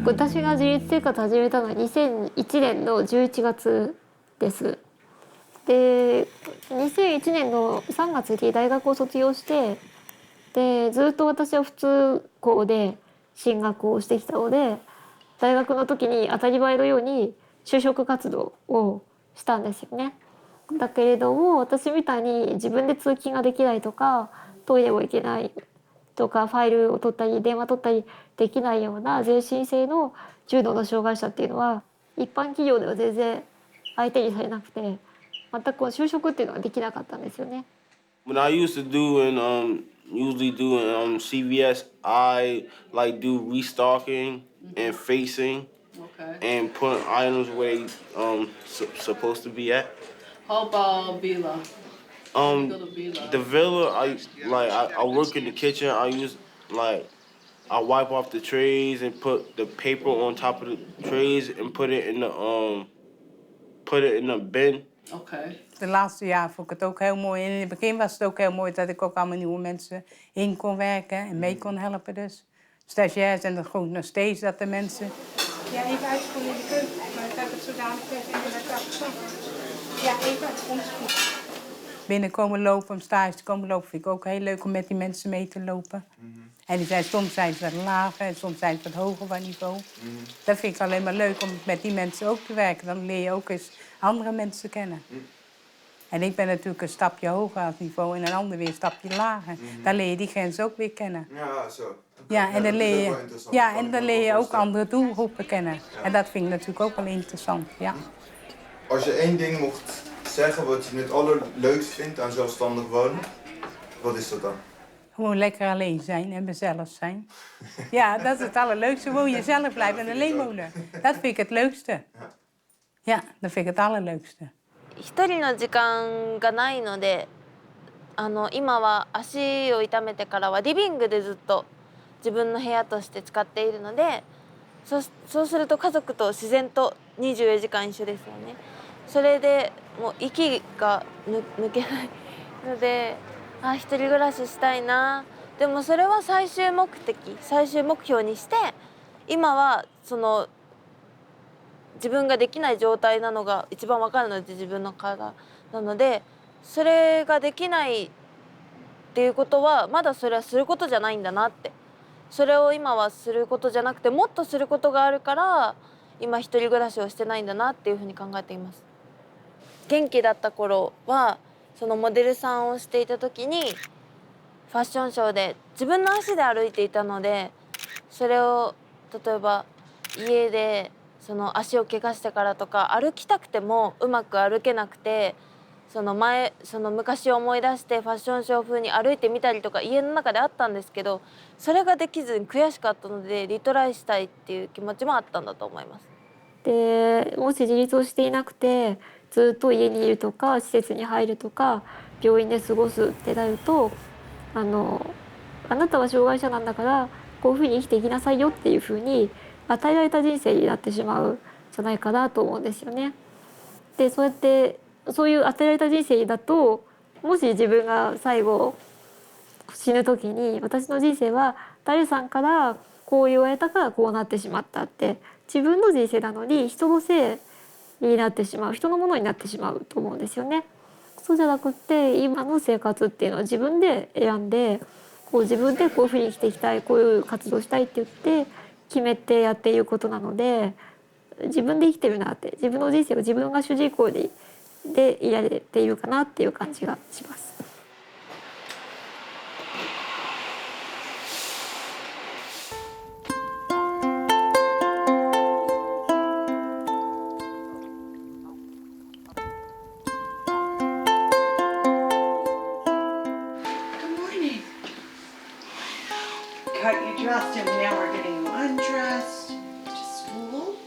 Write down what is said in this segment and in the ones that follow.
私が自立生活始めたのは2001年の11月です。で、2001年の3月に大学を卒業して、でずっと私は普通校で進学をしてきたので、大学の時に当たり前のように就職活動をしたんですよね。だけれども私みたいに自分で通勤ができないとか、トイレも行けないとか、ファイルを取ったり電話取ったりできないような全身性の重度の障害者っていうのは一般企業では全然相手にされなくて、全く就職っていうのができなかったんですよね。When I used to do in usually do in CVS, I like do restocking and facing and put items where they supposed to be at. How about Villa? The villa, I work in the kitchen. I use I wipe off the trays and put the paper on top of the trays and put it in the bin. Okay. De laatste jaar vond ik het ook heel mooi. En in het begin was het ook heel mooi dat ik ook allemaal nieuwe mensen in kon werken en mee kon helpen dus. Stagiairs en dat gewoon nog steeds dat de mensen... Ja, even uitspoelen in de keuken. Maar ik heb het zo dadelijk in de kast. Ja, even uitspoelen. Binnenkomen lopen, om stage te komen lopen, vind ik ook heel leuk om met die mensen mee te lopen. En soms zijn ze wat lager en soms zijn ze wat hoger van niveau. Dat vind ik alleen maar leuk om met die mensen ook te werken. Dan leer je ook eens andere mensen kennen. En ik ben natuurlijk een stapje hoger als niveau en een ander weer een stapje lager. Dan leer je die grens ook weer kennen. Ja, zo. Ja, en dan leer je ook andere doelgroepen kennen. En dat vind ik natuurlijk ook wel interessant, ja. Als je één ding mocht zeggen wat je het allerleukst vindt aan zelfstandig wonen, wat is dat dan? Gewoon lekker alleen zijn en mezelf zijn. Ja, dat is het allerleukste. Gewoon jezelf blijven en alleen wonen. Dat vind ik het leukste. Ja, dat vind ik het allerleukste. 一人の時間がないので、今は足を痛めてからはリビングでずっと自分の部屋として使っているので、そうすると家族と自然と24時間一緒ですよね。それでもう息が抜けないので、一人暮らししたいな。でもそれは最終目標にして、今は自分ができない状態なのが一番わかるので、自分の体なので、それができないっていうことはまだそれはすることじゃないんだなって、それを今はすることじゃなくてもっとすることがあるから今一人暮らしをしてないんだなっていうふうに考えています。元気だった頃はそのモデルさんをしていた時にファッションショーで自分の足で歩いていたので、それを例えば家でその足を怪我してからとか歩きたくてもうまく歩けなくて、その昔を思い出してファッションショー風に歩いてみたりとか家の中であったんですけど、それができずに悔しかったのでリトライしたいっていう気持ちもあったんだと思います。でもし自立をしていなくてずっと家にいるとか施設に入るとか病院で過ごすってなると、あなたは障害者なんだからこういうふうに生きていきなさいよっていうふうに与えられた人生になってしまうんじゃないかなと思うんですよね。でそういう与えられた人生だと、もし自分が最後死ぬ時に私の人生は誰さんからこう言われたからこうなってしまったって、自分の人生なのに人のせいになってしまう、人のものになってしまうと思うんですよね。そうじゃなくって今の生活っていうのは自分で選んで、自分でこういうふうに生きていきたい、こういう活動したいって言って決めてやっていることなので、自分で生きてるなって、自分の人生を自分が主人公でいられているかなっていう感じがします。Got you dressed and now we're getting you undressed to school.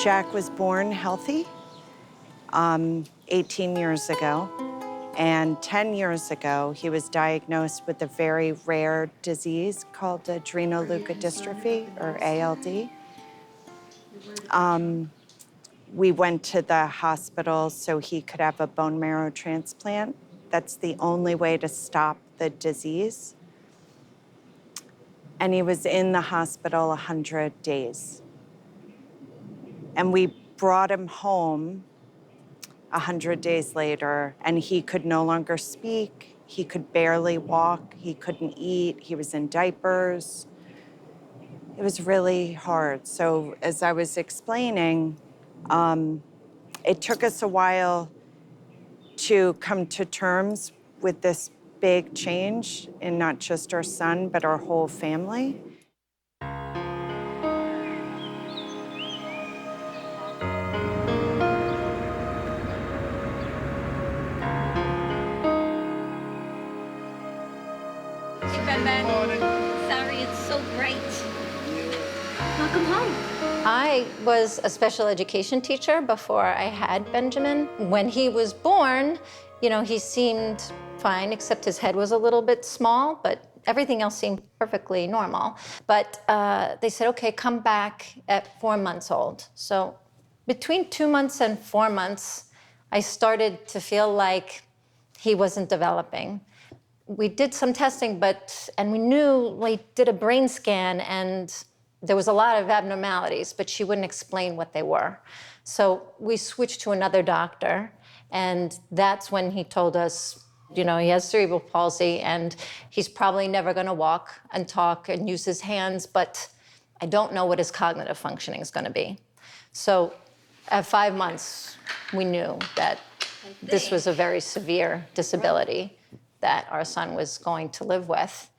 Jack was born healthy 18 years ago, and 10 years ago he was diagnosed with a very rare disease called adrenoleukodystrophy, or ALD. We went to the hospital so he could have a bone marrow transplant. That's the only way to stop the disease. and he was in the hospital 100 days. And we brought him home 100 days later, and he could no longer speak. He could barely walk. He couldn't eat. He was in diapers. It was really hard. So as I was explaining, it took us a while to come to terms with this big change in not just our son, but our whole family. Sorry, it's so great. Welcome home. I was a special education teacher before I had Benjamin. When he was born, you know, he seemed fine, except his head was a little bit small, but everything else seemed perfectly normal. But they said, okay, come back at 4 months old. So between 2 months and 4 months, I started to feel like he wasn't developing. We did some testing, and we knew, we did a brain scan, and there was a lot of abnormalities, but she wouldn't explain what they were. So we switched to another doctor, and that's when he told us, you know, he has cerebral palsy, and he's probably never gonna walk and talk and use his hands, but I don't know what his cognitive functioning is gonna be. So at 5 months, we knew that this was a very severe disability that our son was going to live with.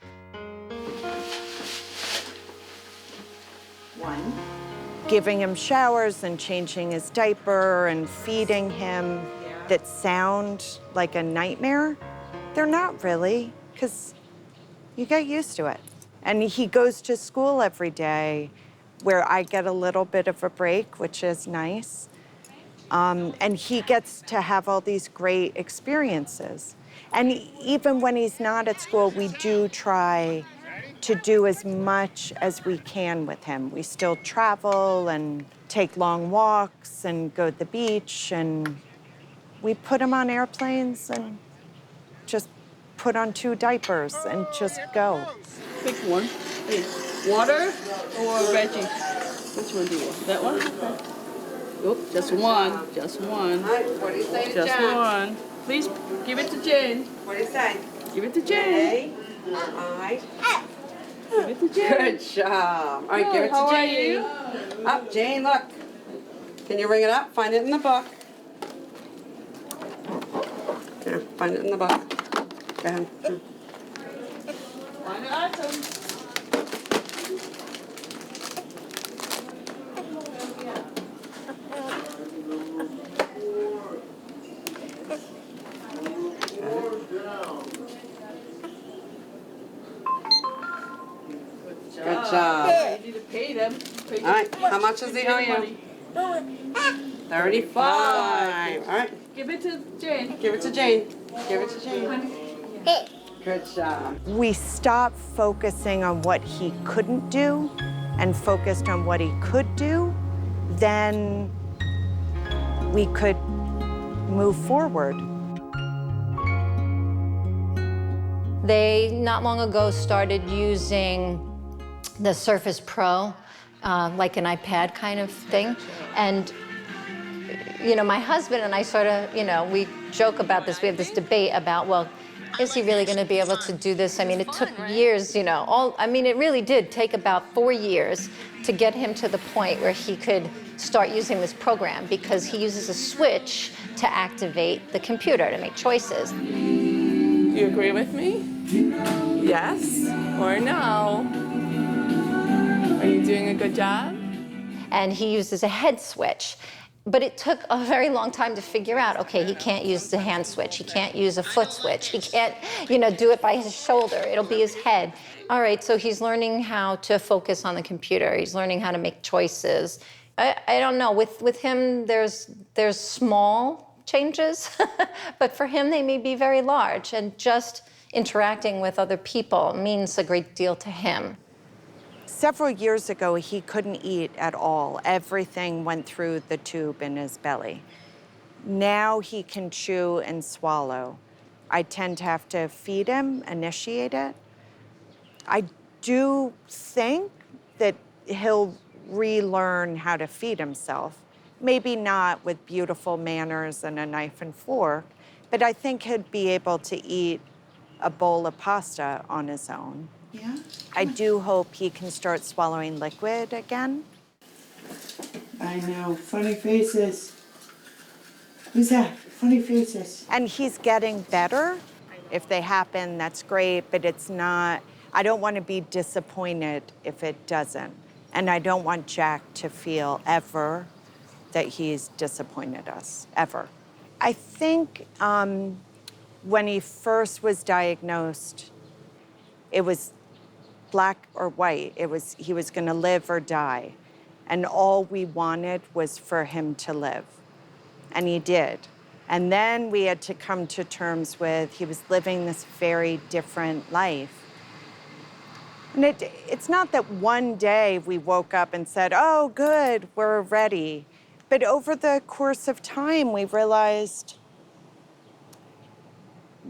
Giving him showers and changing his diaper and feeding him that sound like a nightmare, they're not really, because you get used to it. And he goes to school every day where I get a little bit of a break, which is nice. And he gets to have all these great experiences. And even when he's not at school, we do try to do as much as we can with him. We still travel and take long walks and go to the beach, and we put him on airplanes and just put on 2 diapers and just go. Pick one. Hey, water or veggie? Which one do you want? That one? Okay. Oop, just one. Just one. What do you say to Just John? one. Please give it to Jane. What do you say? Give it to Jane. All right. Give it to Jane. Good job. All right, give it to How are Jane. you? Up, Jane, look. Can you ring it up? Find it in the book. Yeah, find it in the book. Go ahead. Find an item. Good job. You need to pay them. Pay All right, how much does he owe you? money. 35. All right, Give it to Jane. give it to Jane. Give it to Jane. Good job. We stopped focusing on what he couldn't do and focused on what he could do, then we could move forward. They, not long ago, started using the Surface Pro, like an iPad kind of thing. And, you know, my husband and I sort of, you know, we joke about this. We have this debate about, well, is he really going to be able to do this? I mean, it took years, you know, it really did take about 4 years to get him to the point where he could start using this program, because he uses a switch to activate the computer to make choices. Do you agree with me? Yes or no? Are you doing a good job? And he uses a head switch. But it took a very long time to figure out, okay, he can't use the hand switch, he can't use a foot switch, he can't, you know, do it by his shoulder, it'll be his head. All right, so he's learning how to focus on the computer, he's learning how to make choices. I don't know, with him, there's small changes, but for him, they may be very large, and just interacting with other people means a great deal to him. Several years ago, he couldn't eat at all. Everything went through the tube in his belly. Now he can chew and swallow. I tend to have to feed him, initiate it. I do think that he'll relearn how to feed himself. Maybe not with beautiful manners and a knife and fork, but I think he'd be able to eat a bowl of pasta on his own. Yeah? I do hope he can start swallowing liquid again. I know, funny faces. Who's that? Funny faces. And he's getting better. If they happen, that's great, but it's not, I don't want to be disappointed if it doesn't. And I don't want Jack to feel ever that he's disappointed us, ever. I think when he first was diagnosed, it was black or white. He was gonna live or die. And all we wanted was for him to live. And he did. And then we had to come to terms with he was living this very different life. And it's not that one day we woke up and said, oh, good, we're ready. But over the course of time, we realized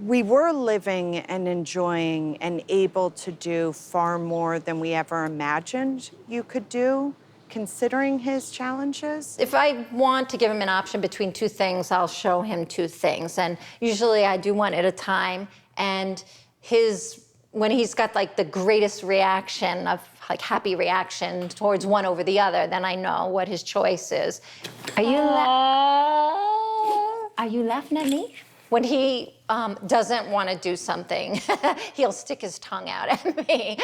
we were living and enjoying and able to do far more than we ever imagined you could do, considering his challenges. If I want to give him an option between two things, I'll show him two things. And usually I do one at a time. And when he's got like the greatest reaction of like happy reaction towards one over the other, then I know what his choice is. Are you laughing at me? When he doesn't want to do something, he'll stick his tongue out at me.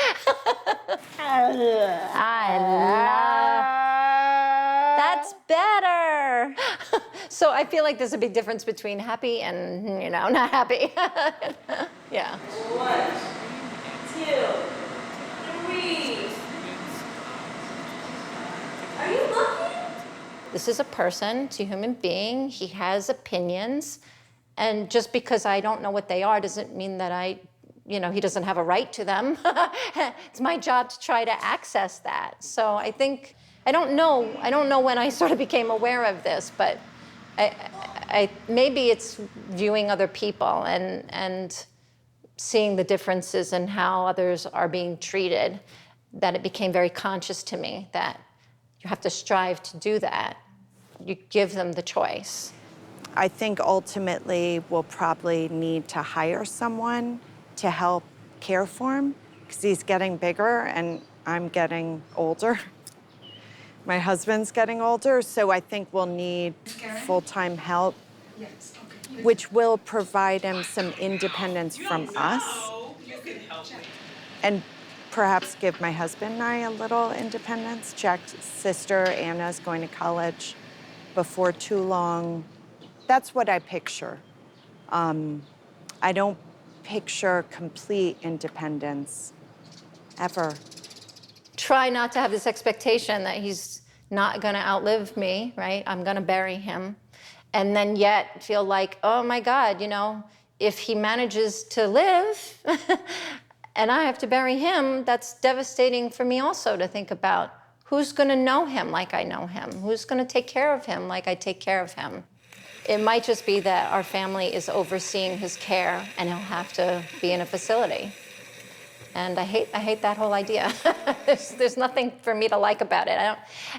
That's better. So I feel like there's a big difference between happy and, not happy. Yeah. 1, 2, 3. Are you looking? This is a person, it's a human being. He has opinions. And just because I don't know what they are doesn't mean that he doesn't have a right to them. It's my job to try to access that. So I think, I don't know when I sort of became aware of this, but maybe it's viewing other people and seeing the differences in how others are being treated, that it became very conscious to me that you have to strive to do that. You give them the choice. I think ultimately we'll probably need to hire someone to help care for him because he's getting bigger and I'm getting older. My husband's getting older, so I think we'll need full-time help, which will provide him some independence from us and perhaps give my husband and I a little independence. Jack's sister, Anna's going to college before too long. That's what I picture. I don't picture complete independence, ever. Try not to have this expectation that he's not gonna outlive me, right? I'm gonna bury him. And then yet feel like, oh my God, if he manages to live and I have to bury him, that's devastating for me also to think about who's gonna know him like I know him? Who's gonna take care of him like I take care of him? It might just be that our family is overseeing his care and he'll have to be in a facility. And I hate that whole idea. There's nothing for me to like about it.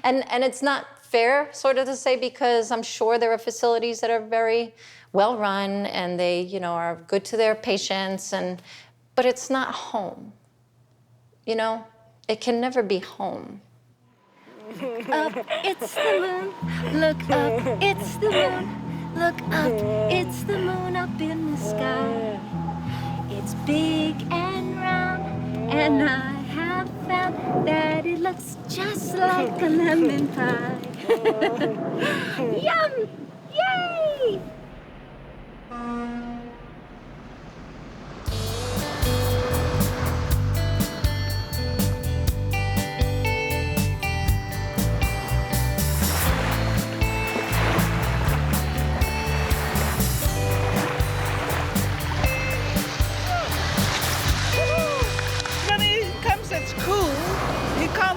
And it's not fair sort of to say, because I'm sure there are facilities that are very well run and they, are good to their patients, but it's not home. It can never be home. Look up, it's the moon. Look up, it's the moon. Look up, it's the moon up in the sky. It's big and round, and I have found that it looks just like a lemon pie. Yum! Yay!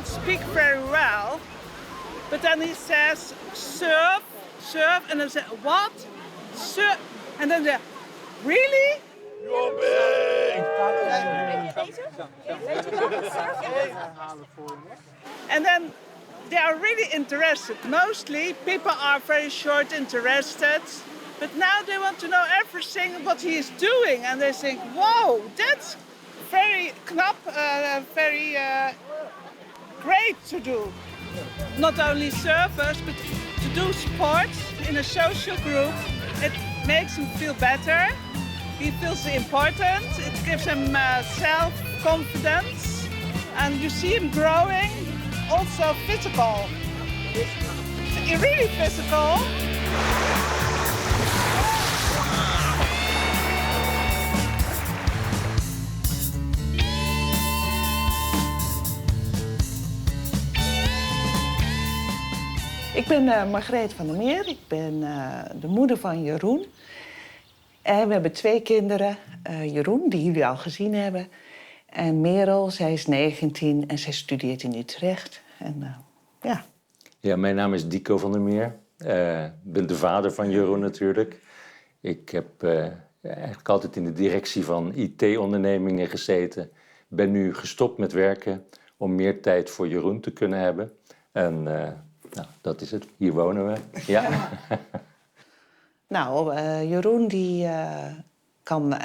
Speak very well, but then he says surf, and then say what? Surf, and then they really? And then they are really interested. Mostly people are very short interested, but now they want to know everything what he is doing, and they think, "Wow, that's very knap, very great to do. Not only service, but to do sports in a social group. It makes him feel better. He feels important. It gives him self-confidence, and you see him growing. Also physical. Really physical. Ik ben Margreet van der Meer. Ik ben de moeder van Jeroen. En we hebben 2 kinderen. Jeroen, die jullie al gezien hebben. En Merel, zij is 19 en zij studeert in Utrecht. En ja. Ja, mijn naam is Dico van der Meer. Ik ben de vader van Jeroen natuurlijk. Ik heb eigenlijk altijd in de directie van IT-ondernemingen gezeten. Ben nu gestopt met werken om meer tijd voor Jeroen te kunnen hebben. En nou, dat is het. Hier wonen we. Ja. Nou, Jeroen die kan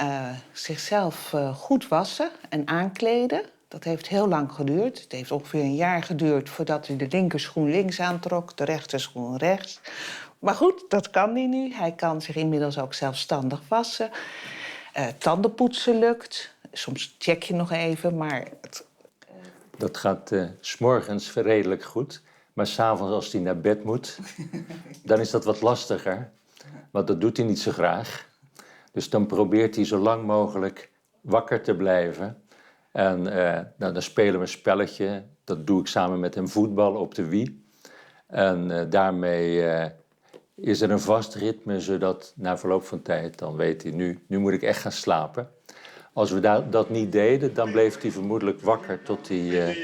zichzelf goed wassen en aankleden. Dat heeft heel lang geduurd. Het heeft ongeveer een jaar geduurd voordat hij de linkerschoen links aantrok, de rechterschoen rechts. Maar goed, dat kan hij nu. Hij kan zich inmiddels ook zelfstandig wassen. Tandenpoetsen lukt. Soms check je nog even, maar... Dat gaat 's morgens redelijk goed. Maar 's avonds als hij naar bed moet, dan is dat wat lastiger. Want dat doet hij niet zo graag. Dus dan probeert hij zo lang mogelijk wakker te blijven. En nou, dan spelen we een spelletje. Dat doe ik samen met hem, voetbal op de Wii. En daarmee is er een vast ritme, zodat na verloop van tijd, dan weet hij, nu moet ik echt gaan slapen. Als we dat niet deden, dan bleef hij vermoedelijk wakker tot hij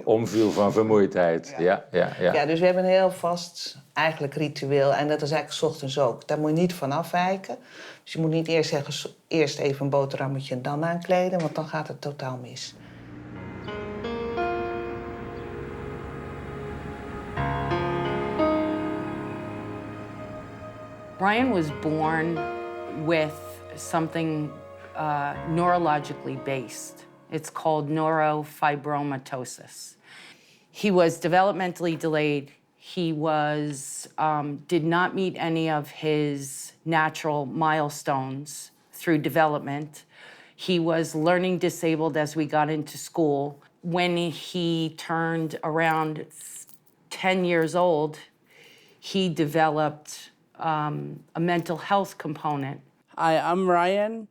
omviel van vermoeidheid. Ja, dus we hebben een heel vast eigenlijk ritueel. En dat is eigenlijk 's ochtends ook. Daar moet je niet van afwijken. Dus je moet niet eerst zeggen, eerst even een boterhammetje en dan aankleden, want dan gaat het totaal mis. Ryan was born with something neurologically based. It's called neurofibromatosis. He was developmentally delayed. He did not meet any of his natural milestones through development. He was learning disabled as we got into school. When he turned around 10 years old, he developed a mental health component. Hi, I'm Ryan.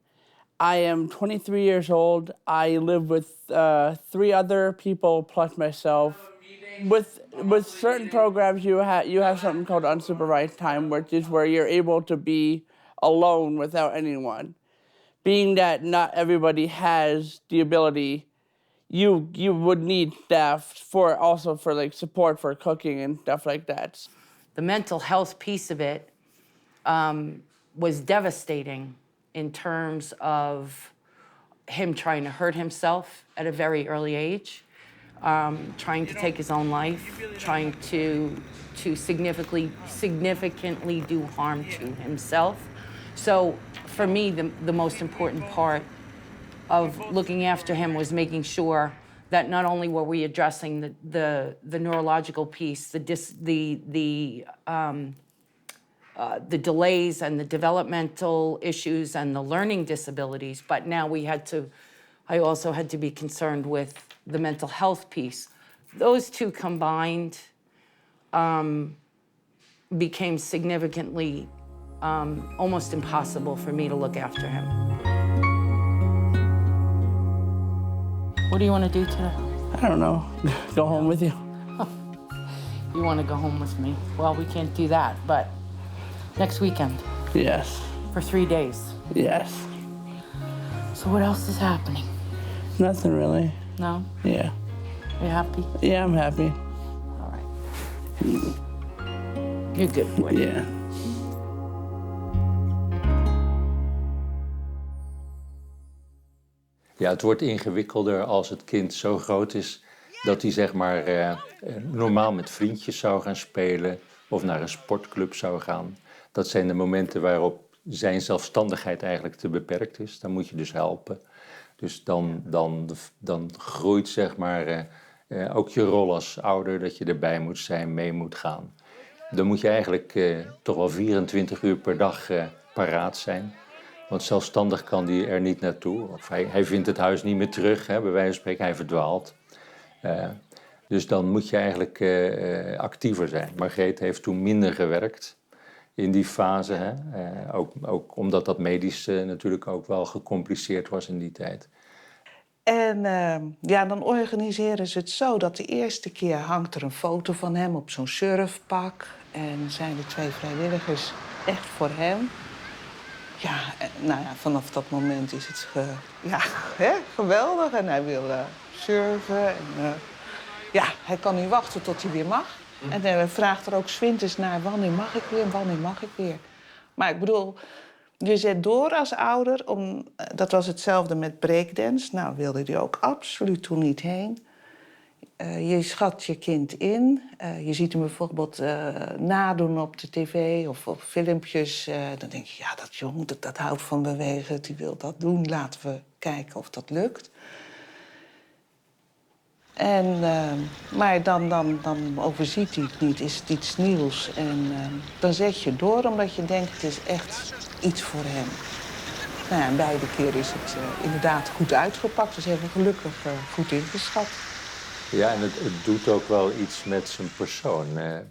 I am 23 years old. I live with 3 other people plus myself. With certain programs, you have something called unsupervised time, which is where you're able to be alone without anyone. Being that not everybody has the ability, you would need staff for like support for cooking and stuff like that. The mental health piece of it was devastating in terms of him trying to hurt himself at a very early age, trying to take his own life, trying to significantly do harm to himself. So for me, the most important part of looking after him was making sure that not only were we addressing the neurological piece, the delays and the developmental issues and the learning disabilities, but now I also had to be concerned with the mental health piece. Those two combined became significantly almost impossible for me to look after him. What do you want to do today? I don't know. Go home with you. Oh, you want to go home with me? Well, we can't do that, but next weekend. Yes. For 3 days. Yes. So what else is happening? Nothing really. No? Yeah. You happy? Yeah, I'm happy. All right. You're a good boy. Yeah. Ja, het wordt ingewikkelder als het kind zo groot is dat hij zeg maar normaal met vriendjes zou gaan spelen of naar een sportclub zou gaan. Dat zijn de momenten waarop zijn zelfstandigheid eigenlijk te beperkt is. Dan moet je dus helpen. Dus dan groeit zeg maar ook je rol als ouder dat je erbij moet zijn, mee moet gaan. Dan moet je eigenlijk toch wel 24 uur per dag paraat zijn. Want zelfstandig kan die er niet naartoe. Of hij vindt het huis niet meer terug, hè, bij wijze van spreken, hij verdwaalt. Dus dan moet je eigenlijk actiever zijn. Margreet heeft toen minder gewerkt in die fase. Hè? Ook omdat dat medisch natuurlijk ook wel gecompliceerd was in die tijd. En dan organiseren ze het zo dat de eerste keer hangt er een foto van hem op zo'n surfpak. En zijn de 2 vrijwilligers echt voor hem. Ja, vanaf dat moment is het geweldig. En hij wil surfen. En, hij kan niet wachten tot hij weer mag. En hij vraagt er ook 's winters naar, wanneer mag ik weer? Maar ik bedoel, je zet door als ouder. Dat was hetzelfde met breakdance. Nou, wilde hij ook absoluut toen niet heen. Je schat je kind in. Je ziet hem bijvoorbeeld nadoen op de tv of op filmpjes. Dan denk je, ja, dat jong, dat houdt van bewegen. Die wil dat doen. Laten we kijken of dat lukt. Maar dan overziet hij het niet. Is het iets nieuws? En dan zet je door omdat je denkt, het is echt iets voor hem. Nou ja, en beide keer is het inderdaad goed uitgepakt. Dus hebben we gelukkig goed ingeschat. Ja, en het doet ook wel iets met zijn persoon.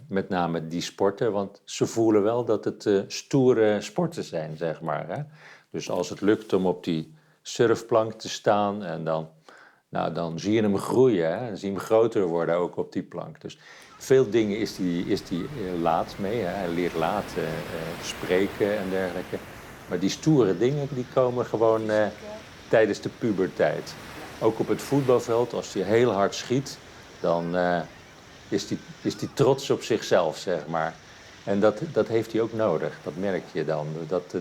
Met name die sporten, want ze voelen wel dat het stoere sporten zijn, zeg maar. Hè? Dus als het lukt om op die surfplank te staan en dan zie je hem groeien. Hè? Dan zie je hem groter worden ook op die plank. Dus veel dingen is die laat mee. Hè? Hij leert laat spreken en dergelijke. Maar die stoere dingen die komen gewoon tijdens de puberteit. Ook op het voetbalveld, als hij heel hard schiet, dan is die trots op zichzelf, zeg maar. En dat heeft hij ook nodig, dat merk je dan.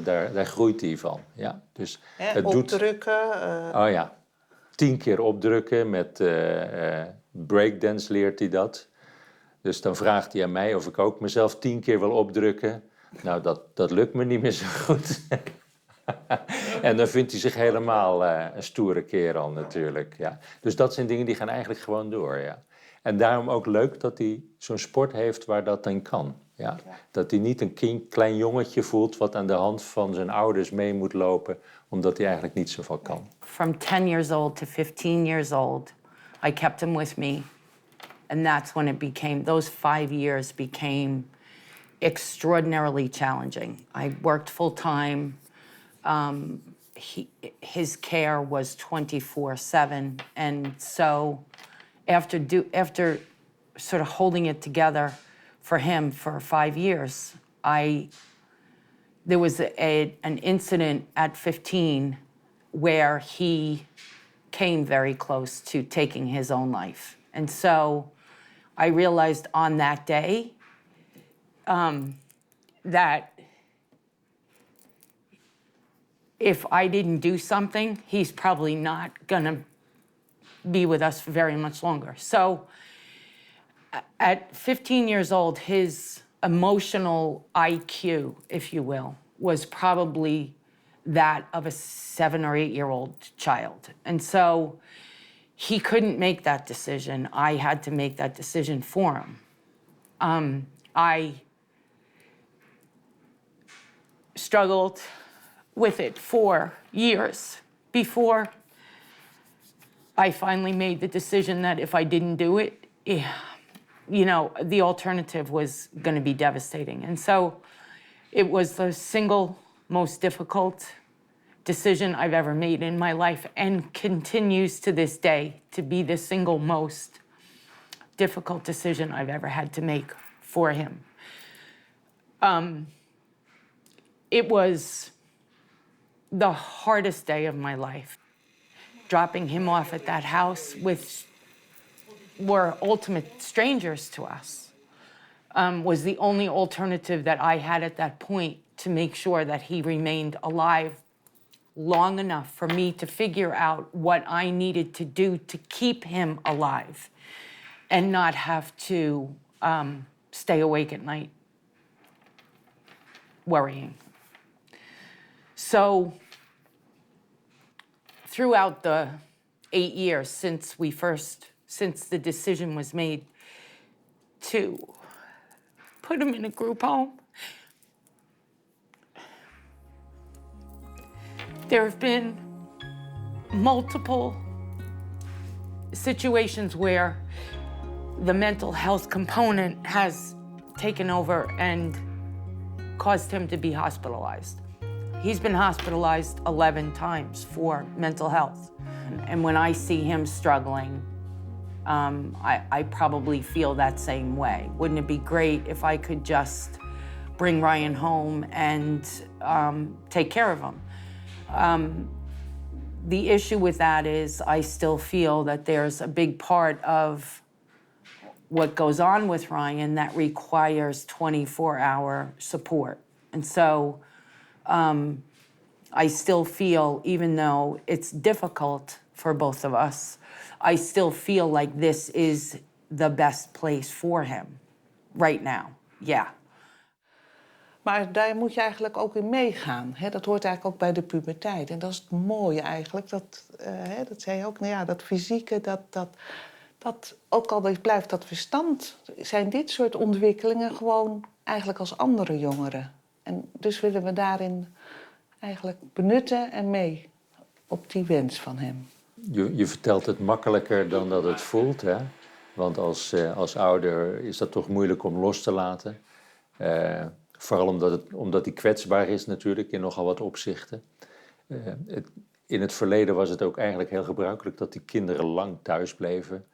Daar groeit hij van. Ja, dus het opdrukken. Oh ja, 10 keer opdrukken. Met breakdance leert hij dat. Dus dan vraagt hij aan mij of ik ook mezelf 10 keer wil opdrukken. Nou, dat lukt me niet meer zo goed. En dan vindt hij zich helemaal een stoere kerel natuurlijk. Ja. Dus dat zijn dingen die gaan eigenlijk gewoon door. Ja. En daarom ook leuk dat hij zo'n sport heeft waar dat dan kan. Ja. Dat hij niet een klein jongetje voelt wat aan de hand van zijn ouders mee moet lopen, omdat hij eigenlijk niet zoveel kan. From 10 years old to 15 years old, I kept him with me. And that's when it became, those 5 years became extraordinarily challenging. I worked full time. His care was 24/7, and so after sort of holding it together for him for 5 years, there was an incident at 15 where he came very close to taking his own life, and so I realized on that day that if I didn't do something, he's probably not gonna be with us for very much longer. So at 15 years old, his emotional IQ, if you will, was probably that of a 7 or 8-year-old child. And so he couldn't make that decision. I had to make that decision for him. I struggled with it for years before I finally made the decision that if I didn't do it, the alternative was going to be devastating. And so it was the single most difficult decision I've ever made in my life, and continues to this day to be the single most difficult decision I've ever had to make for him. It was the hardest day of my life. Dropping him off at that house were ultimate strangers to us, was the only alternative that I had at that point to make sure that he remained alive long enough for me to figure out what I needed to do to keep him alive and not have to stay awake at night worrying. So throughout the 8 years since the decision was made to put him in a group home, there have been multiple situations where the mental health component has taken over and caused him to be hospitalized. He's been hospitalized 11 times for mental health. And when I see him struggling, I probably feel that same way. Wouldn't it be great if I could just bring Ryan home and take care of him? The issue with that is I still feel that there's a big part of what goes on with Ryan that requires 24-hour support. And so I still feel, even though it's difficult for both of us, I still feel like this is the best place for him right now. Yeah. Maar daar moet je eigenlijk ook in meegaan. Hè? Dat hoort eigenlijk ook bij de puberteit. En dat is het mooie eigenlijk. Dat zei je ook, nou ja, dat fysieke, dat ook al blijft dat verstand, zijn dit soort ontwikkelingen gewoon eigenlijk als andere jongeren. En dus willen we daarin eigenlijk benutten en mee op die wens van hem. Je vertelt het makkelijker dan dat het voelt, hè? Want als ouder is dat toch moeilijk om los te laten. Vooral omdat hij kwetsbaar is natuurlijk in nogal wat opzichten. In het verleden was het ook eigenlijk heel gebruikelijk dat die kinderen lang thuis bleven.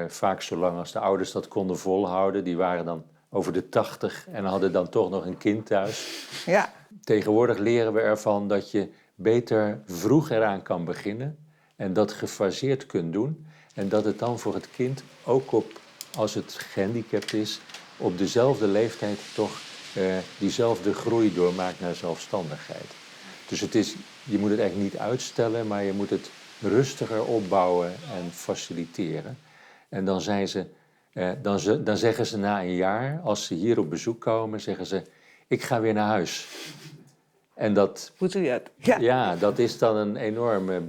Vaak zo lang als de ouders dat konden volhouden. Die waren dan over de 80 en hadden dan toch nog een kind thuis. Ja. Tegenwoordig leren we ervan dat je beter vroeg eraan kan beginnen en dat gefaseerd kunt doen. En dat het dan voor het kind ook als het gehandicapt is, op dezelfde leeftijd toch diezelfde groei doormaakt naar zelfstandigheid. Dus je moet het eigenlijk niet uitstellen, maar je moet het rustiger opbouwen en faciliteren. En dan dan zeggen ze na een jaar, als ze hier op bezoek komen, zeggen ze, ik ga weer naar huis. En dat, ja, dat is dan een enorme,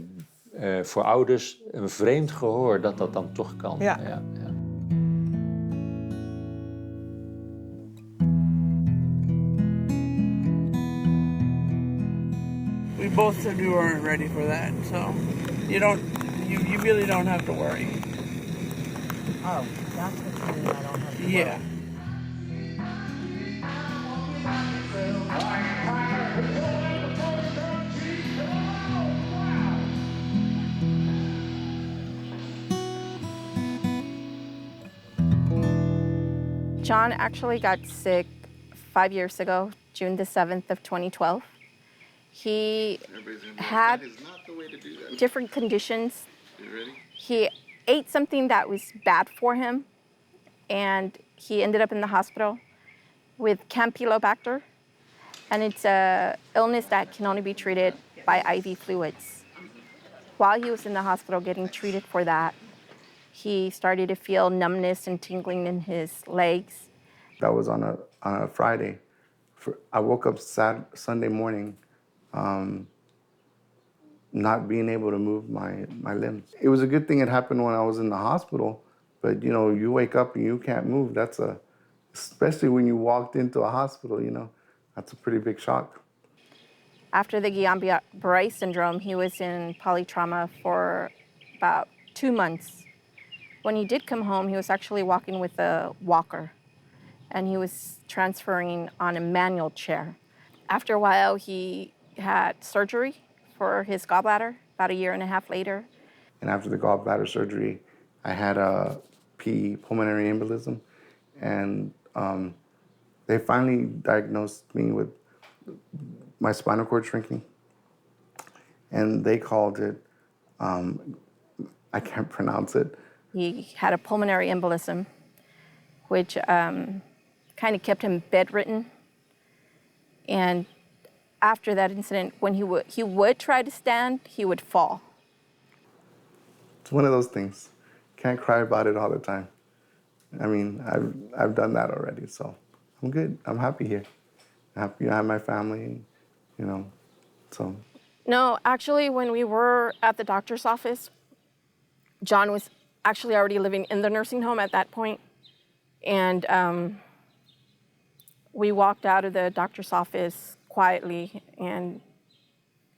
voor ouders, een vreemd gehoor dat dat dan toch kan. Ja. Ja. We both said we weren't ready for that, so you really don't have to worry. Oh, that's what you mean, I don't have to worry. Yeah. John actually got sick 5 years ago, June the 7th of 2012. He had different conditions. He ate something that was bad for him, and he ended up in the hospital with Campylobacter, and it's an illness that can only be treated by IV fluids. While he was in the hospital getting treated for that, he started to feel numbness and tingling in his legs. That was on a Friday. I woke up Sunday morning not being able to move my limbs. It was a good thing it happened when I was in the hospital, but you wake up and you can't move. Especially when you walked into a hospital, that's a pretty big shock. After the Guillain-Barré syndrome, he was in polytrauma for about 2 months. When he did come home, he was actually walking with a walker, and he was transferring on a manual chair. After a while, he had surgery for his gallbladder about 1.5 years later. And after the gallbladder surgery, I had a pulmonary embolism, and they finally diagnosed me with my spinal cord shrinking, and they called it, I can't pronounce it. He had a pulmonary embolism, which kind of kept him bedridden. And after that incident, when he would try to stand, he would fall. It's one of those things. Can't cry about it all the time. I mean, I've done that already, so I'm good. I'm happy here. I'm happy I have my family, you know, so. No, actually, when we were at the doctor's office, John was actually already living in the nursing home at that point. And we walked out of the doctor's office quietly, and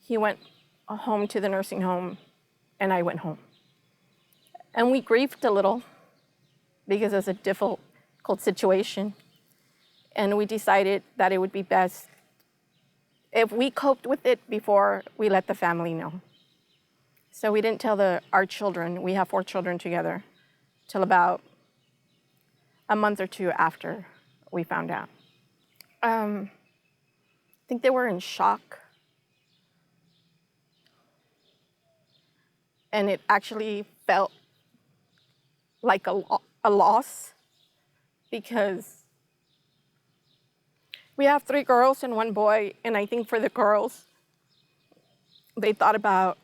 he went home to the nursing home, and I went home. And we grieved a little because it was a difficult situation. And we decided that it would be best if we coped with it before we let the family know. So we didn't tell our children, we have 4 children together, till about a month or 2 after we found out. I think they were in shock. And it actually felt like a loss, because we have 3 girls and 1 boy, and I think for the girls, they thought about,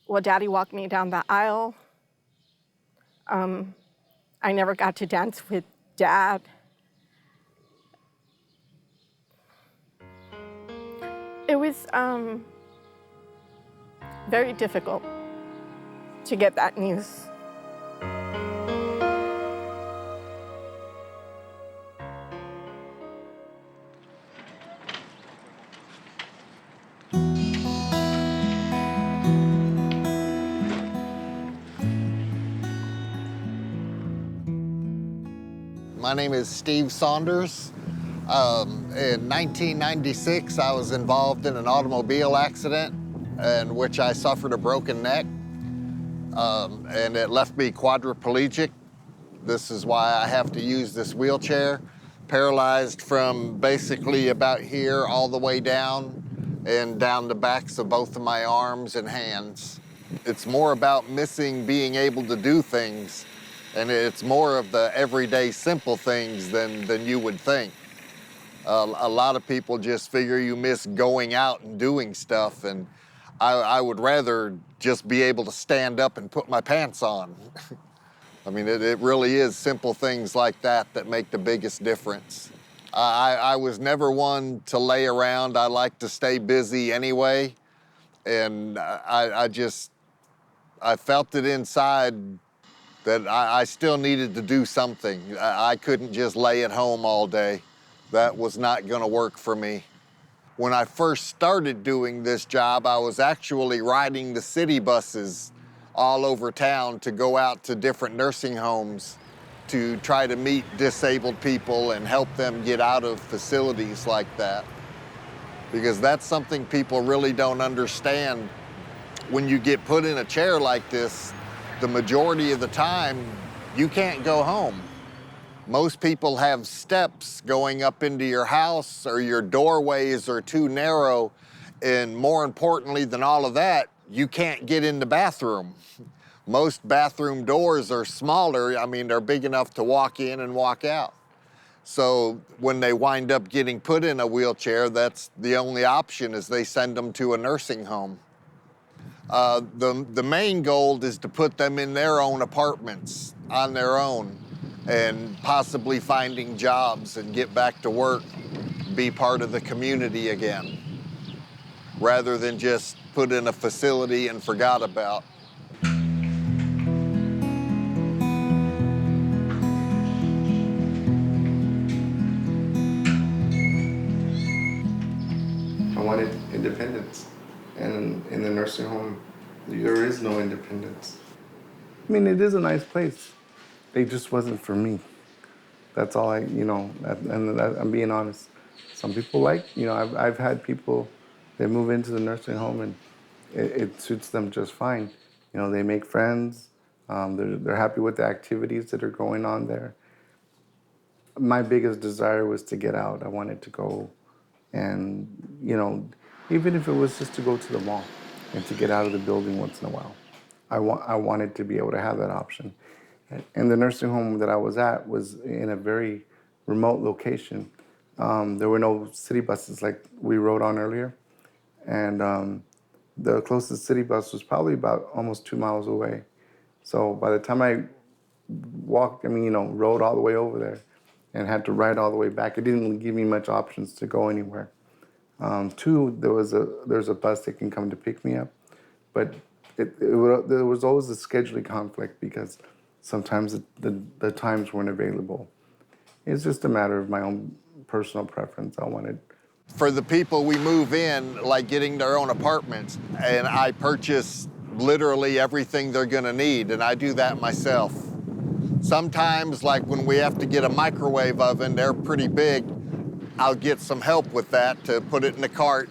well, Daddy walked me down the aisle. I never got to dance with Dad. It was very difficult to get that news. My name is Steve Saunders. In 1996, I was involved in an automobile accident in which I suffered a broken neck, and it left me quadriplegic. This is why I have to use this wheelchair, paralyzed from basically about here all the way down and down the backs of both of my arms and hands. It's more about missing being able to do things, and it's more of the everyday simple things than you would think. A lot of people just figure you miss going out and doing stuff, and I would rather just be able to stand up and put my pants on. I mean, it really is simple things like that that make the biggest difference. I was never one to lay around. I like to stay busy anyway, and I felt it inside that I still needed to do something. I couldn't just lay at home all day. That was not gonna work for me. When I first started doing this job, I was actually riding the city buses all over town to go out to different nursing homes to try to meet disabled people and help them get out of facilities like that. Because that's something people really don't understand. When you get put in a chair like this, the majority of the time, you can't go home. Most people have steps going up into your house, or your doorways are too narrow, and more importantly than all of that, you can't get in the bathroom. Most bathroom doors are smaller. I mean, they're big enough to walk in and walk out. So when they wind up getting put in a wheelchair, that's the only option, is they send them to a nursing home. The main goal is to put them in their own apartments on their own, and possibly finding jobs and get back to work, be part of the community again, rather than just put in a facility and forgot about. I wanted independence, and in the nursing home, there is no independence. I mean, it is a nice place. It just wasn't for me. That's all I'm being honest. Some people I've had people, they move into the nursing home and it suits them just fine. You know, they make friends, they're happy with the activities that are going on there. My biggest desire was to get out. I wanted to go and, even if it was just to go to the mall and to get out of the building once in a while. I wanted to be able to have that option. And the nursing home that I was at was in a very remote location. There were no city buses like we rode on earlier. And the closest city bus was probably about almost 2 miles away. So by the time I rode all the way over there and had to ride all the way back, it didn't give me much options to go anywhere. Two, there's a bus that can come to pick me up, but there was always a scheduling conflict because sometimes the times weren't available. It's just a matter of my own personal preference. I wanted. For the people we move in, like getting their own apartments, and I purchase literally everything they're gonna need, and I do that myself. Sometimes, like when we have to get a microwave oven, they're pretty big, I'll get some help with that to put it in the cart.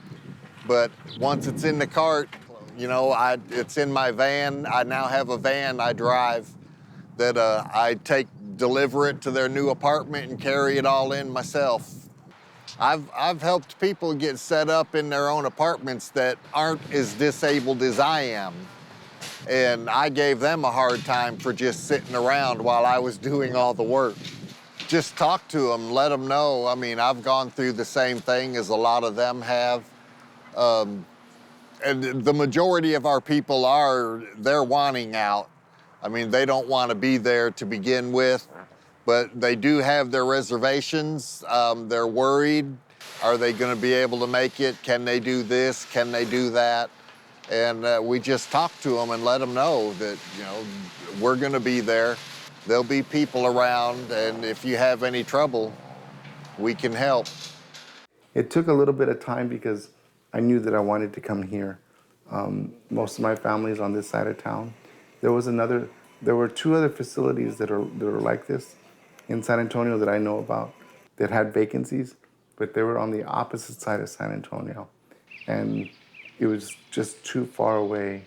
But once it's in the cart, it's in my van. I now have a van I drive that I deliver it to their new apartment and carry it all in myself. I've helped people get set up in their own apartments that aren't as disabled as I am. And I gave them a hard time for just sitting around while I was doing all the work. Just talk to them, let them know. I mean, I've gone through the same thing as a lot of them have. And the majority of our people they're wanting out. I mean, they don't want to be there to begin with, but they do have their reservations. They're worried. Are they going to be able to make it? Can they do this? Can they do that? And we just talk to them and let them know that, we're going to be there. There'll be people around, and if you have any trouble, we can help. It took a little bit of time because I knew that I wanted to come here. Most of my family's on this side of town. There were 2 other facilities that are like this in San Antonio that I know about that had vacancies, but they were on the opposite side of San Antonio. And it was just too far away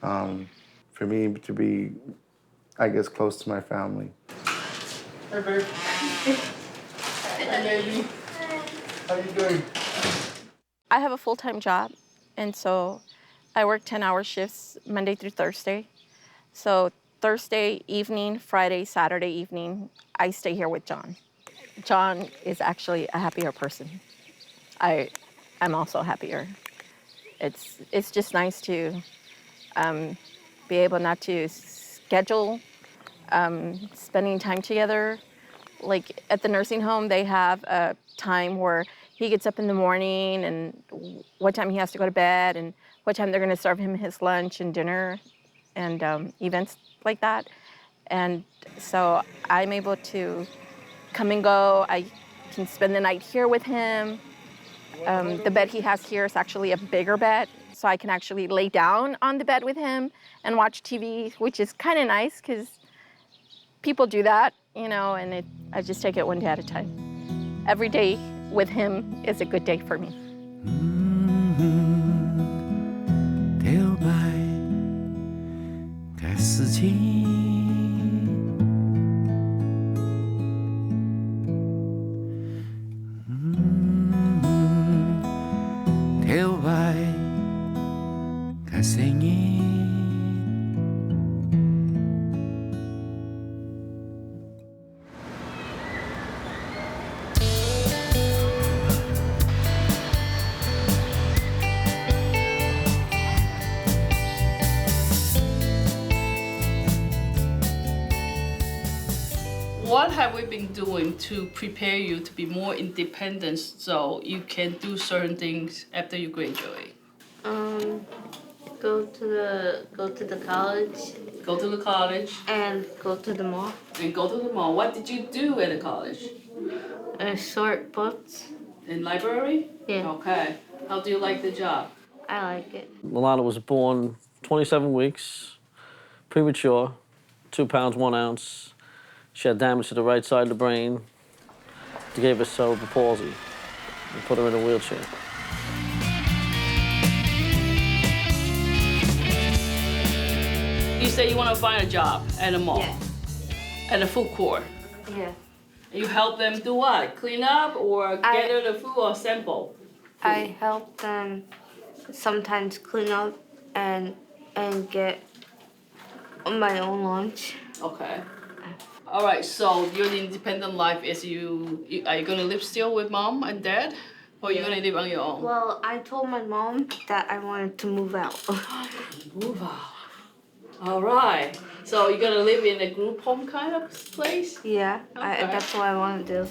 for me to be, I guess, close to my family. Hey, babe. Hey, baby. How you doing? I have a full-time job, and so I work 10-hour shifts Monday through Thursday. So Thursday evening, Friday, Saturday evening, I stay here with John. John is actually a happier person. I'm also happier. It's just nice to be able not to schedule spending time together. Like at the nursing home, they have a time where he gets up in the morning and what time he has to go to bed and what time they're going to serve him his lunch and dinner and events like that. And so I'm able to come and go. I can spend the night here with him. The bed he has here is actually a bigger bed, so I can actually lay down on the bed with him and watch TV, which is kind of nice because people do that, and I just take it one day at a time. Every day with him is a good day for me. What have we been doing to prepare you to be more independent so you can do certain things after you graduate? Go to the college. Go to the college. And go to the mall. And go to the mall. What did you do at the college? Sort books. In library? Yeah. Okay. How do you like the job? I like it. Milana was born 27 weeks, premature, 2 pounds, 1 ounce. She had damage to the right side of the brain. They gave her cerebral palsy and put her in a wheelchair. You say you want to find a job at a mall? Yeah. At a food court? Yeah. You help them do what? Clean up or gather the food or sample? I help them sometimes clean up and get my own lunch. Okay. All right, so your independent life is are you gonna live still with mom and dad? Or are you gonna live on your own? Well, I told my mom that I wanted to move out. Move out. All right. So you're gonna live in a group home kind of place? Yeah, Okay. that's what I want to do.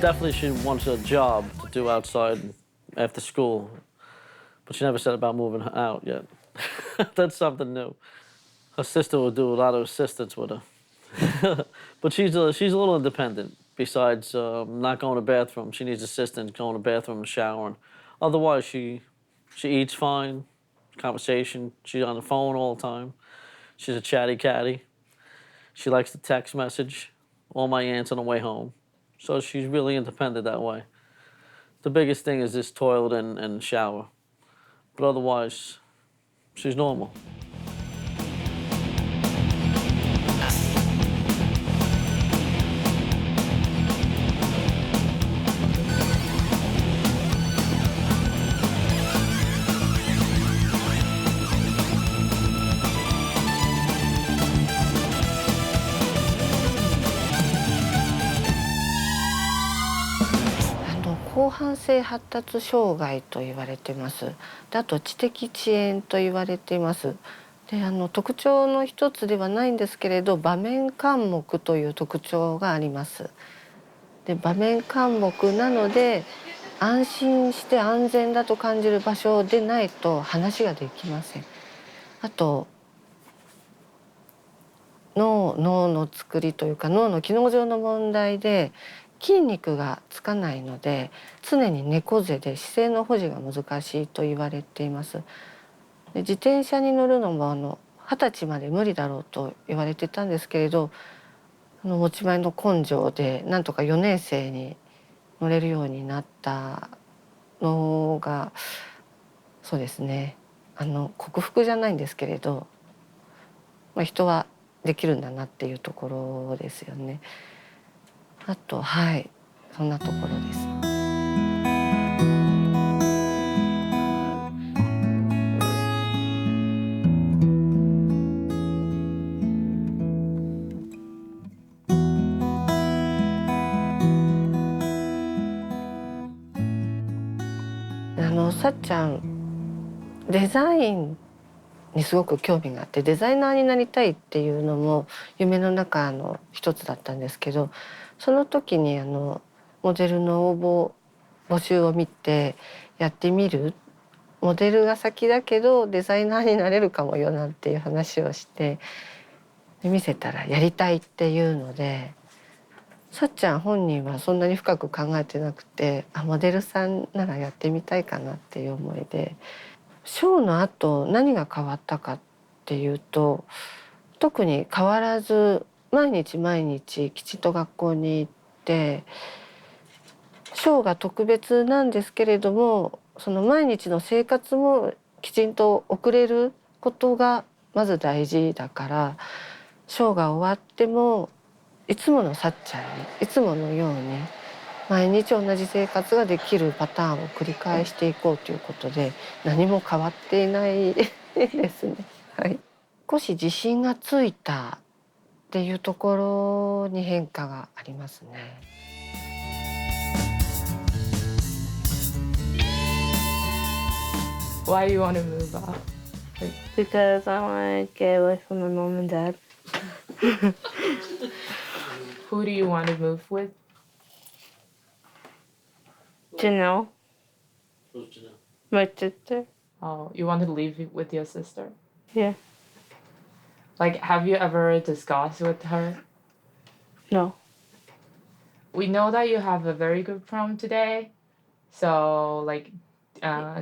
Definitely she wants a job to do outside after school, but she never said about moving out yet. That's something new. Her sister will do a lot of assistance with her. But she's a little independent. Besides not going to the bathroom, she needs assistance going to the bathroom and showering. Otherwise, she eats fine, conversation. She's on the phone all the time. She's a chatty catty. She likes to text message all my aunts on the way home. So she's really independent that way. The biggest thing is this toilet and shower. But otherwise, she's normal. 広汎性発達障害と言われています。で、あと知的遅延と言われています。で、特徴の一つではないんですけれど、場面緘黙という特徴があります。で、場面緘黙なので安心して安全だと感じる場所でないと話ができません。あと脳の作りというか脳の機能上の問題で筋肉がつかないので常に猫背で姿勢の保持が難しいと言われています。で、自転車に乗るのも20歳まで無理だろうと言われてたんですけれど、持ち前の根性でなんとか4年生に乗れるようになったのがそうですね、克服じゃないんですけれど、人はできるんだなっていうところですよね。あとはいそんなところです。さっちゃんデザインにすごく興味があってデザイナーになりたいっていうのも夢の中の一つだったんですけど、その時にモデルの募集を見てやってみる、モデルが先だけどデザイナーになれるかもよなんていう話をして見せたらやりたいっていうので、さっちゃん本人はそんなに深く考えてなくて、モデルさんならやってみたいかなっていう思いで、ショーの後何が変わったかっていうと特に変わらず毎日毎日きちんと学校に行ってショーが特別なんですけれどもその毎日の生活もきちんと送れることがまず大事だからショーが終わってもいつものさっちゃんにいつものように毎日同じ生活ができるパターンを繰り返していこうということで何も変わっていないですね。はい、少し自信がついたっていうところに変化がありますね。Why do you want to move out? Because I want to get away from my mom and dad. Who do you want to move with? Janelle. Who's Janelle? My sister. Oh, you want to live with your sister? Yeah. Like, have you ever discussed with her? No. We know that you have a very good prom today. So, like,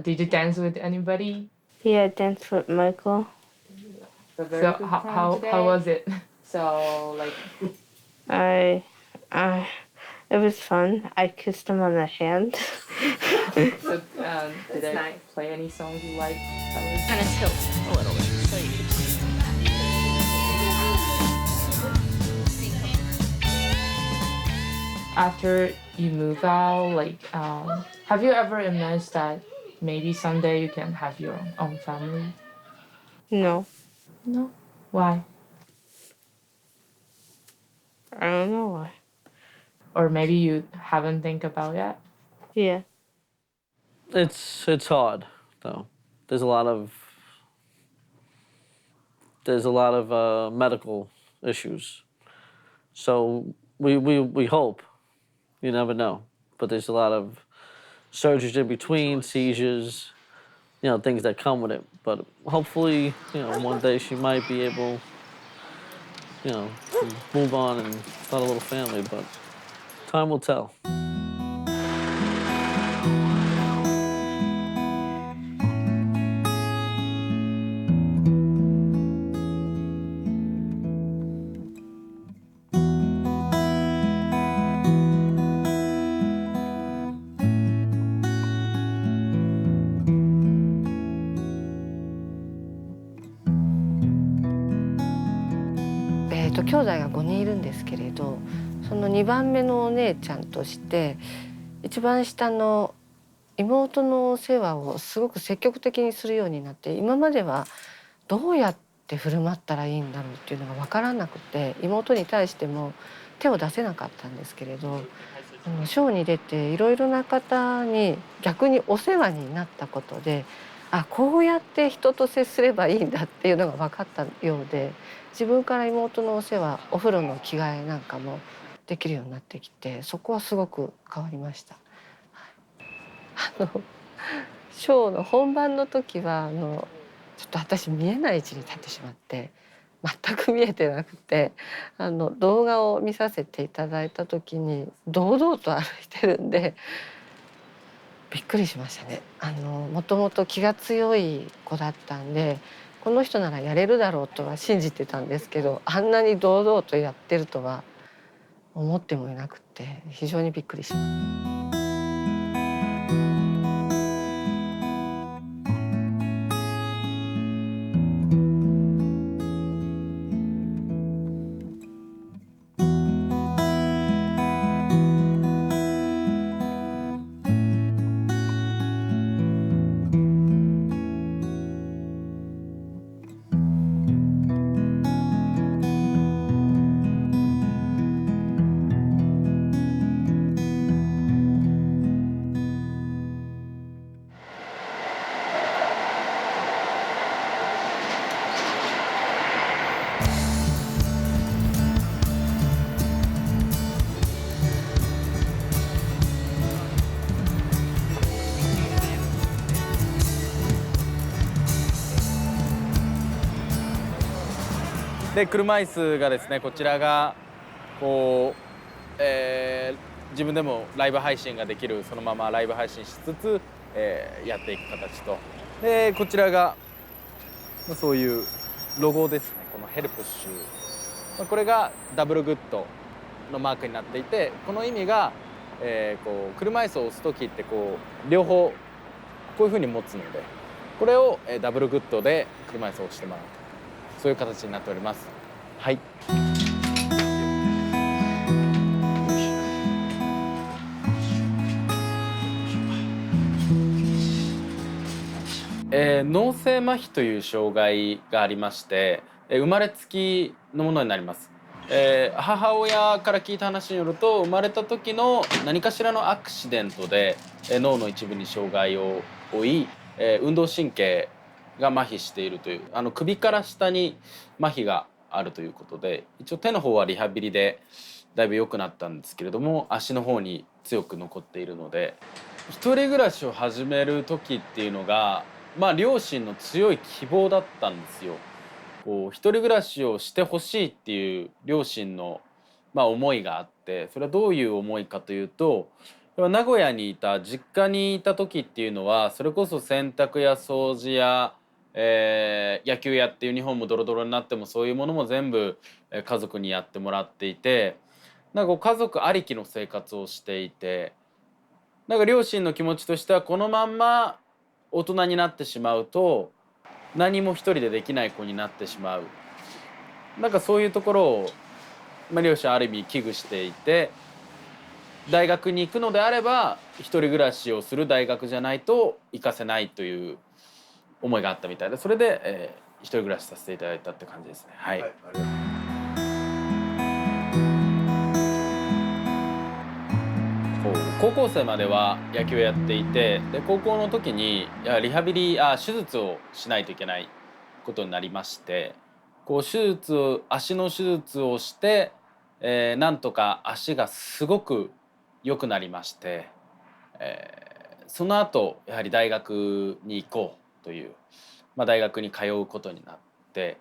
did you dance with anybody? Yeah, I danced with Michael. So, how was it? So, like... It was fun. I kissed him on the hand. So, did I play any songs you like? Kind of tilt a little bit. So you After you move out, like, have you ever imagined that maybe someday you can have your own family? No. No? Why? I don't know why. Or maybe you haven't think about yet? Yeah. It's hard though. There's a lot of medical issues. So we hope. You never know. But there's a lot of surgeries in between, seizures, things that come with it. But hopefully, one day she might be able, to move on and start a little family. But time will tell. 兄弟が5人いるんですけれど、その2番目のお姉ちゃんとして一番下の妹の世話をすごく積極的にするようになって、今まではどうやって振る舞ったらいいんだろうっていうのが分からなくて、妹に対しても手を出せなかったんですけれど、ショーに出ていろいろな方に逆にお世話になったことで、こうやって人と接すればいいんだっていうのが分かったようで、自分から妹のお世話、お風呂の着替えなんかもできるようになってきて、そこはすごく変わりました。ショーの本番の時はちょっと私見えない位置に立ってしまって全く見えてなくて、動画を見させていただいた時に堂々と歩いてるんでびっくりしましたね。もともと気が強い子だったんで、この人ならやれるだろうとは信じてたんですけど、あんなに堂々とやってるとは思ってもいなくて非常にびっくりしました。で車椅子がですね、こちらがこう、自分でもライブ配信ができる、そのままライブ配信しつつ、やっていく形と、でこちらがそういうロゴですね。このヘルプシュー、これがダブルグッドのマークになっていて、この意味が、こう車椅子を押す時ってこう両方こういうふうに持つので、これをダブルグッドで車椅子を押してもらうと。そういう形になっております。はい。脳性麻痺という障害がありまして、生まれつきのものになります。母親から聞いた話によると、生まれた時の何かしらのアクシデントで脳の一部に障害を負い、運動神経が麻痺しているという、首から下に麻痺があるということで、一応手の方はリハビリでだいぶ良くなったんですけれども、足の方に強く残っているので、一人暮らしを始める時っていうのが、両親の強い希望だったんですよ。こう一人暮らしをしてほしいっていう両親の、思いがあって、それはどういう思いかというと、名古屋にいた実家にいた時っていうのは、それこそ洗濯や掃除や野球やってユニフォームドロドロになってもそういうものも全部家族にやってもらっていて、家族ありきの生活をしていて、両親の気持ちとしてはこのまんま大人になってしまうと何も一人でできない子になってしまう、そういうところを、両親ある意味危惧していて、大学に行くのであれば一人暮らしをする大学じゃないと行かせないという思いがあったみたいで、それで、一人暮らしさせていただいたって感じですね。はい、高校生までは野球をやっていて、で高校の時にリハビリ手術をしないといけないことになりまして、足の手術をして、なんとか足がすごく良くなりまして、その後やはり大学に行こうという、大学に通うことになって、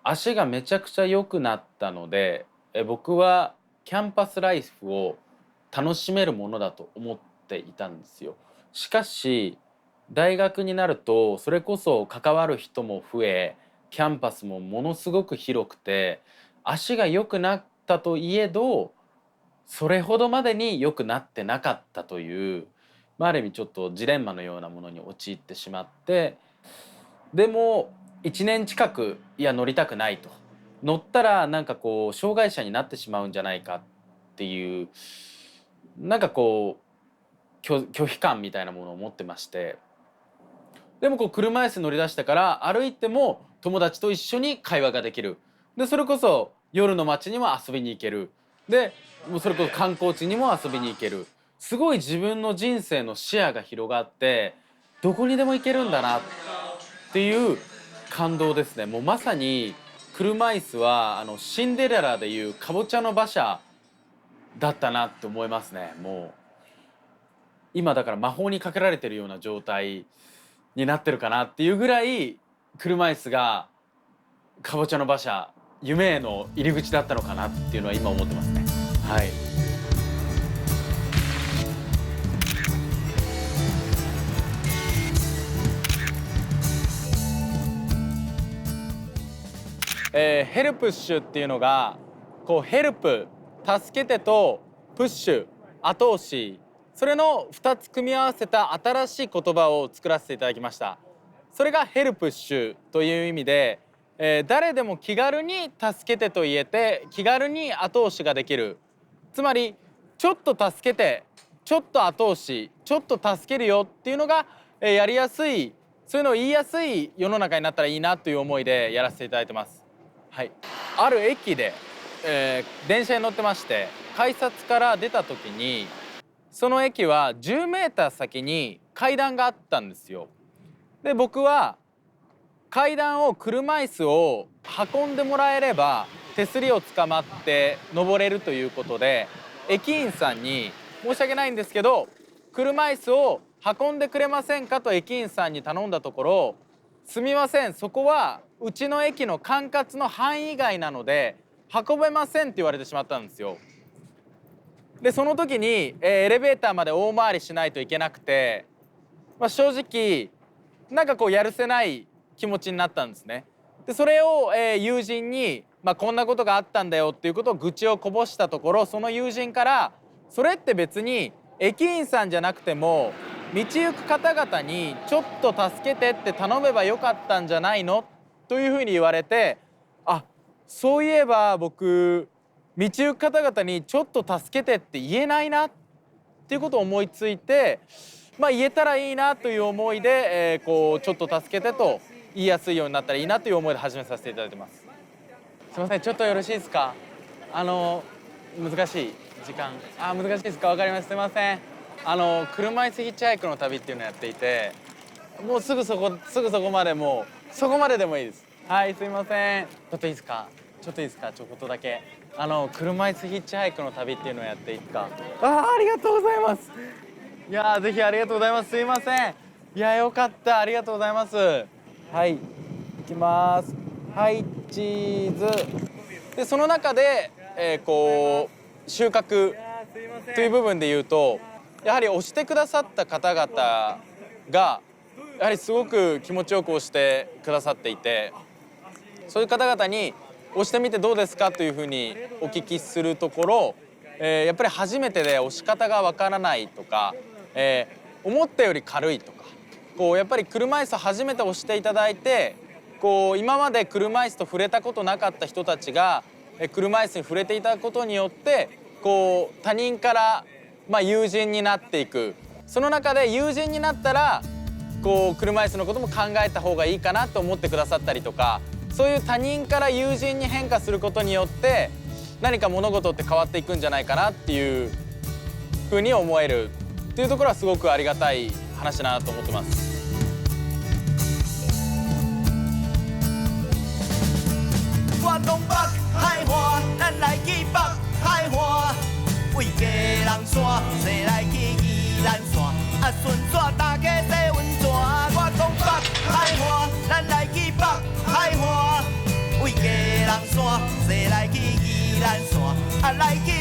足がめちゃくちゃ良くなったので、僕はキャンパスライフを楽しめるものだと思っていたんですよ。しかし大学になるとそれこそ関わる人も増え、キャンパスもものすごく広くて、足が良くなったといえどそれほどまでに良くなってなかったという、ある意味ちょっとジレンマのようなものに陥ってしまって、でも1年近く乗りたくないと、乗ったらなんかこう障害者になってしまうんじゃないかっていう、なんかこう拒否感みたいなものを持ってまして、でも車椅子乗り出してから歩いても友達と一緒に会話ができる。でそれこそ夜の街にも遊びに行ける。でもうそれこそ観光地にも遊びに行ける。すごい自分の人生の視野が広がって、どこにでも行けるんだなっていう感動ですね。もうまさに車椅子はシンデレラでいうかぼちゃの馬車だったなって思いますね。もう今だから魔法にかけられてるような状態になってるかなっていうぐらい、車椅子がかぼちゃの馬車、夢への入り口だったのかなっていうのは今思ってますね。はい。ヘルプッシュっていうのがヘルプ助けてとプッシュ後押し、それの2つ組み合わせた新しい言葉を作らせていただきました。それがヘルプッシュという意味で、誰でも気軽に助けてと言えて気軽に後押しができる。つまりちょっと助けてちょっと後押しちょっと助けるよっていうのが、やりやすい、そういうのを言いやすい世の中になったらいいなという思いでやらせていただいてます。はい、ある駅で、電車に乗ってまして、改札から出た時にその駅は10メーター先に階段があったんですよ。で僕は階段を車椅子を運んでもらえれば手すりをつかまって登れるということで、駅員さんに申し訳ないんですけど車椅子を運んでくれませんかと駅員さんに頼んだところ、すみません、そこはうちの駅の管轄の範囲外なので運べませんって言われてしまったんですよ。でその時に、エレベーターまで大回りしないといけなくて、正直なんかやるせない気持ちになったんですね。でそれを、友人に、こんなことがあったんだよっていうことを愚痴をこぼしたところ、その友人からそれって別に駅員さんじゃなくても道行く方々にちょっと助けてって頼めばよかったんじゃないのというふうに言われて、あ、そういえば僕道行く方々にちょっと助けてって言えないなっていうことを思いついて、言えたらいいなという思いで、ちょっと助けてと言いやすいようになったらいいなという思いで始めさせていただいてます。すいません、ちょっとよろしいですか。難しい時間、難しいですか。わかります。すいません。車椅子ヒッチハイクの旅っていうのをやっていて、もうすぐそこまで、もうそこまででもいいです。はい、すいません。ちょっといいですか。ちょっとだけ。車椅子ヒッチハイクの旅っていうのをやっていいですか。ありがとうございます。いやぜひありがとうございます。すいません。いやよかった。ありがとうございます。はい、いきます。はい、チーズ。でその中で、収穫という部分で言うと、やはり押してくださった方々がやはりすごく気持ちよく押してくださっていて、そういう方々に押してみてどうですかというふうにお聞きするところ、やっぱり初めてで押し方がわからないとか、思ったより軽いとか、やっぱり車椅子初めて押していただいて、今まで車椅子と触れたことなかった人たちが車椅子に触れていただくことによって、他人から友人になっていく。その中で友人になったらこう車椅子のことも考えた方がいいかなと思ってくださったりとか、そういう他人から友人に変化することによって何か物事って変わっていくんじゃないかなっていうふうに思えるっていうところはすごくありがたい話だなと思ってます。我东北海岸，咱来去北海岸，为家人山，坐来去宜兰山，啊顺线大家洗温泉。我东北海岸，咱来去北海岸，为家人山，坐来去宜兰山，啊来去